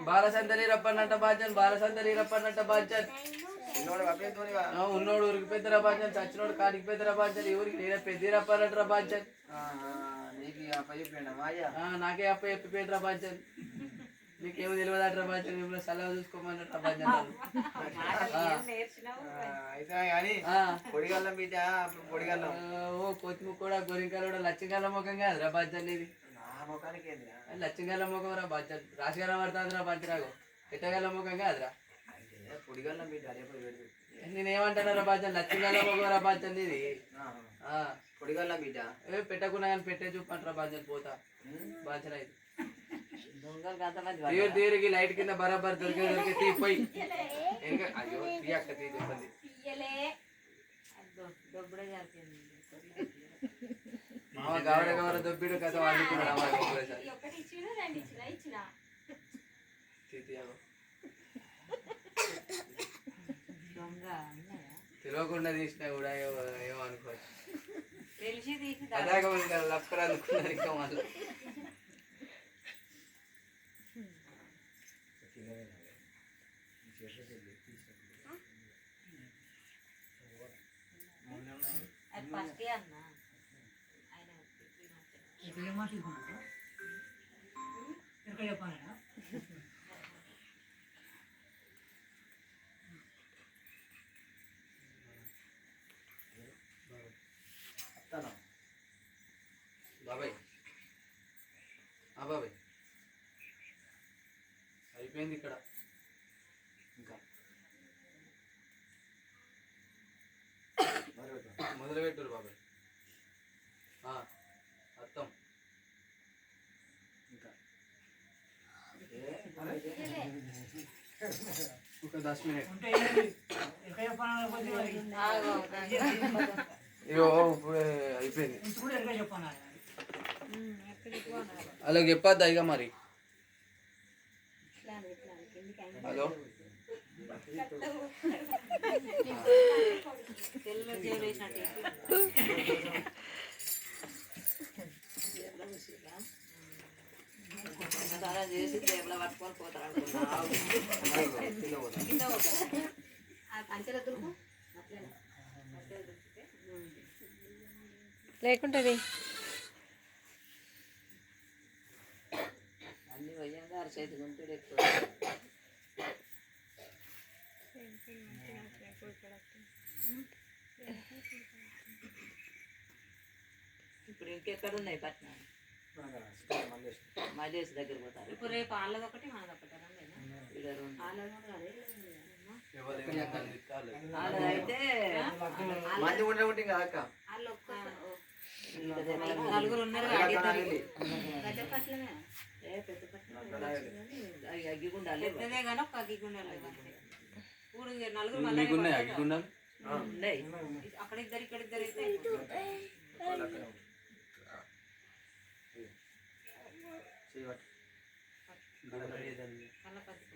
బాలసందరి రప్పన్నట్ట బాధ్యన్ బాలసందరి రప్పన్నట్ట బాధ్యన్ ఉన్నోడు ఊరికి పెద్దరా బాధ్యన్ చచ్చినోడు కాడికి పెద్దరా బాధ్యన్ ఊరికి నేనే పెద్ద రప్పన్నట్టు బాధ్యన్ నాకే అప్ప చెప్పిపోయినరా బాధ్యన్ నీకేమో తెలియదట్రా బాధ్యన్ మిమ్మల్ని సలహా చూసుకోమన్నట్టు బాధ్యన్ ఓ కొత్తిముక్క కూడా గొరింకాల కూడా లచ్చకాల ముఖం కాదురా బాధ్యన్ ఇది లచ్చంగాల ముఖం రా బాధ్య రాశిగాల పడుతుంది రా బాధ్య రాగు ఎట్టగాల ముఖం కాదురా నేనేమంటాను బాధ్య లచ్చంగాల ముఖం రా బాధ్య ఇది పొడిగల్ల బిడ్డ పెట్టకుండా కానీ పెట్టే చూపంటారా బాధ్య పోతా బాధ్యన ఇది తీరికి లైట్ కింద బరాబర్ దొరికే తీపోయి అయ్యో తీ అక్క తీ చెప్పండి గవర గవర దొబ్బిడు కదా తెలియకుండా తీసినా కూడా ఏమో అనుకోవచ్చు అలాగే లక్కరా అనుకున్నారు ఇంకా వాళ్ళు బాబాయ్ బాబాయ్ అయిపోయింది ఇక్కడ ఇంకా మొదలుపెట్టారు బాబాయ్ అర్థం ఇంకా ఒక 10 మినిట్ అయ్యో ఇప్పుడే అయిపోయింది అలాగే చెప్పద్దా ఇక మరి హలో చేసి టేబుల్ పట్టుకొని పోతారు లేకుంటది అన్ని పోయాక అరచేతి గుంటుడు ఎక్కువ ఇప్పుడు ఇంకెక్కడ ఉన్నాయి పట్నం మల్లేసి దగ్గర పోతారు ఇప్పుడు రేపు వాళ్ళది ఒకటి మనది ఒకటి అయితే నలుగురు ఉన్నారు అగ్గిగుండాలి పెద్దదే కానీ ఒక అగ్గిగుండాలి ఇప్పుడు నలుగురు అక్కడ ఇద్దరు ఇక్కడ ఇద్దరు అయితే మళ్ళీ